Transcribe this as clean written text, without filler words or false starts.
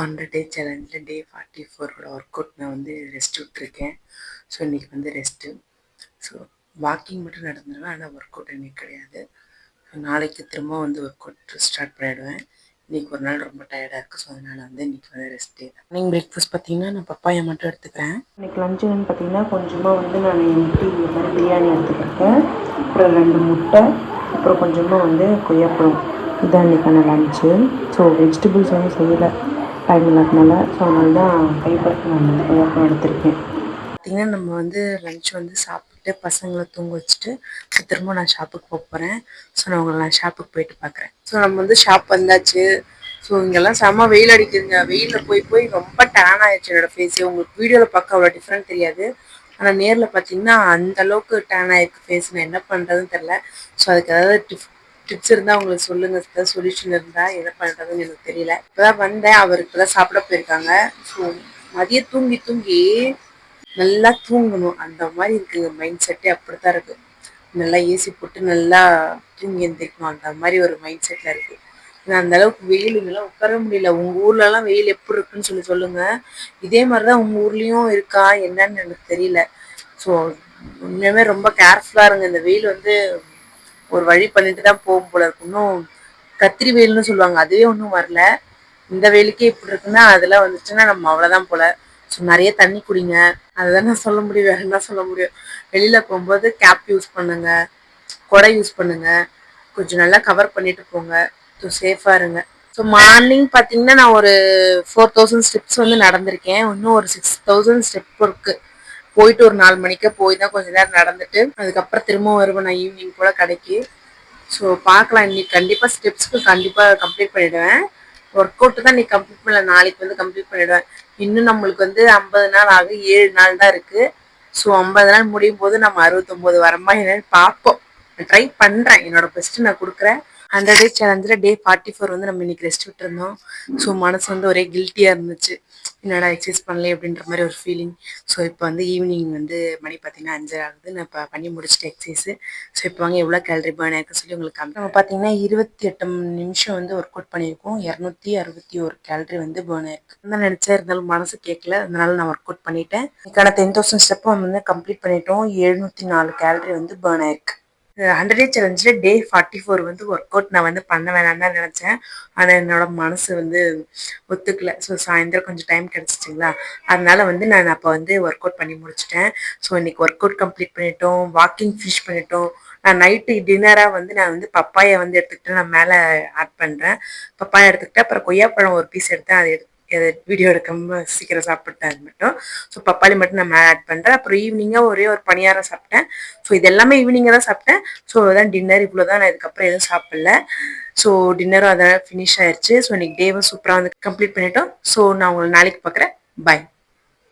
100 டே சேலஞ்சில் டே 44ஓட work out நான் வந்து rest விட்டுருக்கேன். ஸோ இன்றைக்கி வந்து ரெஸ்ட்டு. ஸோ வாக்கிங் மட்டும் நடந்துடுவேன், ஆனால் ஒர்க் அவுட் இன்றைக்கி கிடையாது. நாளைக்கு திரும்ப வந்து ஒர்க் அவுட் ஸ்டார்ட் பண்ணிவிடுவேன். இன்றைக்கி ஒரு நாள் ரொம்ப டயர்டாக இருக்குது, ஸோ அதனால் வந்து இன்றைக்கி வந்து ரெஸ்ட்டே தான். மார்னிங் பிரேக்ஃபாஸ்ட் பார்த்திங்கன்னா நான் பப்பாயா மட்டும் எடுத்துக்கிறேன். இன்றைக்கி லஞ்சுன்னு பார்த்திங்கன்னா கொஞ்சமாக வந்து நான் எம்டி மாதிரி பிரியாணி எடுத்துக்கிட்டேன், அப்புறம் 2 முட்டை, அப்புறம் கொஞ்சமாக வந்து கொய்யாப்பழம். இதுதான் இன்றைக்கான லஞ்சு. ஸோ வெஜிடபிள்ஸ் வந்து செய்யலை, டைம் இல்லாதனால. ஸோ அதனால தான் கைப்பற்றி நான் வந்து கொய்யாப்பழம் எடுத்திருக்கேன். பார்த்திங்கன்னா நம்ம வந்து லஞ்ச் வந்து சாப்பிட்டு பசங்களை தூங்க வச்சுட்டு திரும்ப நான் ஷாப்புக்கு போக போகிறேன். ஸோ நான் ஷாப்புக்கு போயிட்டு பார்க்குறேன். ஸோ நம்ம வந்து ஷாப் வந்தாச்சு. ஸோ இங்கெல்லாம் செம்ம வெயில் அடிக்குதுங்க. வெயிலில் போய் ரொம்ப டேன் ஆயிடுச்சு என்னோடய ஃபேஸே. உங்களுக்கு வீடியோவில் பார்க்க அவ்வளோ டிஃப்ரெண்ட் தெரியாது, ஆனால் நேரில் பார்த்தீங்கன்னா அந்தளவுக்கு டேன் ஆகிருக்கு ஃபேஸ். நான் என்ன பண்ணுறதுன்னு தெரில. ஸோ அதுக்கு ஏதாவது டிப்ஸ் இருந்தால் உங்களுக்கு சொல்லுங்கள், ஏதாவது சொல்யூஷன் இருந்தால் என்ன பண்ணுறதுன்னு எனக்கு தெரியல. இப்போ தான் வந்தேன், அவர் இப்போ தான் சாப்பிட போயிருக்காங்க. ஸோ மதியம் தூங்கி நல்லா தூங்கணும் அந்த மாதிரி இருக்குங்க. மைண்ட் செட்டே அப்படி தான் இருக்குது. நல்லா ஏசி போட்டு நல்லா தூங்கி எழுந்திரிக்கணும் அந்த மாதிரி ஒரு மைண்ட் செட்டில் இருக்குது. நான் அந்தளவுக்கு வெயிலுங்கெல்லாம் உட்கார முடியல. உங்கள் ஊர்லலாம் வெயில் எப்படி இருக்குன்னு சொல்லுங்கள். இதே மாதிரி தான் உங்கள் ஊர்லேயும் இருக்கா என்னன்னு எனக்கு தெரியல. ஸோ உண்மையுமே ரொம்ப கேர்ஃபுல்லாக இருங்க. இந்த வெயில் வந்து ஒரு வழி பண்ணிட்டு தான் போகும் போல இருக்கு. இன்னும் கத்திரி வெயில்னு சொல்லுவாங்க, அதுவே ஒன்றும் வரல. இந்த வெயிலுக்கே இப்படி இருக்குன்னா அதெல்லாம் வந்துச்சுன்னா நம்ம அவ்வளோதான் போல. ஸோ நிறைய தண்ணி குடிங்க, அதுதான் நான் சொல்ல முடியும், வேறு என்ன சொல்ல முடியும். வெளியில் போகும்போது கேப் யூஸ் பண்ணுங்க, கொடை யூஸ் பண்ணுங்க, கொஞ்சம் நல்லா கவர் பண்ணிட்டு போங்க. ஸோ சேஃபாக இருங்க. ஸோ மார்னிங் பார்த்தீங்கன்னா நான் ஒரு 4000 ஸ்டெப்ஸ் வந்து நடந்திருக்கேன். இன்னும் ஒரு 6000 ஸ்டெப் இருக்குது. போயிட்டு ஒரு 4 மணிக்கு போய் தான் கொஞ்சம் நேரம் நடந்துட்டு அதுக்கப்புறம் திரும்ப வருவேன் நான் ஈவினிங் போல் கடைக்கு. ஸோ பார்க்கலாம், இன்னைக்கு கண்டிப்பாக ஸ்டெப்ஸ்க்கு கண்டிப்பாக கம்ப்ளீட் பண்ணிவிடுவேன். ஒர்க் அவுட்டு தான் இன்னைக்கு கம்ப்ளீட் பண்ணல, நாளைக்கு வந்து கம்ப்ளீட் பண்ணிவிடுவேன். இன்னும் நம்மளுக்கு வந்து 50 நாள் ஆகும், 7 நாள் தான் இருக்குது. ஸோ 50 நாள் முடியும் போது நம்ம 69 வரமா என்னன்னு பார்ப்போம். நான் ட்ரை பண்ணுறேன், என்னோட பெஸ்ட்டு நான் கொடுக்குறேன். 100 டே சேலஞ்சில் டே 44 வந்து நம்ம இன்னைக்கு ரெஸ்ட் விட்டுருந்தோம். ஸோ மனசு வந்து ஒரே கில்ட்டியாக இருந்துச்சு, என்னடா எக்ஸசைஸ் பண்ணல அப்படின்ற மாதிரி ஒரு ஃபீலிங். ஸோ இப்போ வந்து ஈவினிங் வந்து மணி பார்த்தீங்கன்னா 5 ஆகுது. நான் இப்போ பண்ணி முடிச்சுட்டு எக்ஸசைஸு. ஸோ இப்போ வாங்க எவ்வளோ கேலரி பர்ன் ஆயிருக்கு சொல்லி உங்களுக்கு நம்ம பார்த்தீங்கன்னா 28 நிமிஷம் வந்து ஒர்க் அவுட் பண்ணியிருக்கோம். 261 கேலரி வந்து பர்ன் ஆயிருக்கு. நான் நினச்சா இருந்தாலும் மனசு கேட்கல, அதனால நான் ஒர்க் அவுட் பண்ணிட்டேன். இதுக்கான 10,000 ஸ்டெப்பை வந்து கம்ப்ளீட் பண்ணிட்டோம். 704 கேலரி வந்து பர்ன் ஆயிருக்கு. 100 டே சேலஞ்சில் டே 44 வந்து ஒர்க் அவுட் நான் வந்து பண்ண வேணாம்னு தான் நினச்சேன், ஆனால் என்னோட மனசு வந்து ஒத்துக்கல. ஸோ சாயந்தரம் கொஞ்சம் டைம் கிடச்சிச்சிங்களா, அதனால வந்து நான் அப்போ வந்து ஒர்க் அவுட் பண்ணி முடிச்சிட்டேன். ஸோ இன்னைக்கு ஒர்க் அவுட் கம்ப்ளீட் பண்ணிட்டோம், வாக்கிங் ஃபினிஷ் பண்ணிட்டோம். நான் நைட்டு டின்னராக வந்து நான் வந்து பப்பாயை வந்து எடுத்துக்கிட்டு நான் மேலே ஆட் பண்ணுறேன். பப்பாயா எடுத்துக்கிட்டு அப்புறம் கொய்யாப்பழம் ஒரு பீஸ் எடுத்தேன், அதை வீடியோ எடுக்காம சீக்கிரம் சாப்பிட்டேன் அது மட்டும். ஸோ பப்பாளி மட்டும் நான் மேலே ஆட் பண்ணுறேன். அப்புறம் ஈவினிங்காக ஒரே ஒரு பணியாரம் சாப்பிட்டேன். ஸோ இது எல்லாமே ஈவினிங்காக தான் சாப்பிட்டேன். ஸோ அதான் டின்னர், இவ்வளோ தான். நான் இதுக்கப்புறம் எதுவும் சாப்பிடல. ஸோ டின்னரும் அதெல்லாம் ஃபினிஷ் ஆயிடுச்சு. ஸோ இன்னைக்கு டேவும் சூப்பராக வந்து கம்ப்ளீட் பண்ணிட்டோம். ஸோ நான் உங்களை நாளைக்கு பார்க்குறேன். பாய்.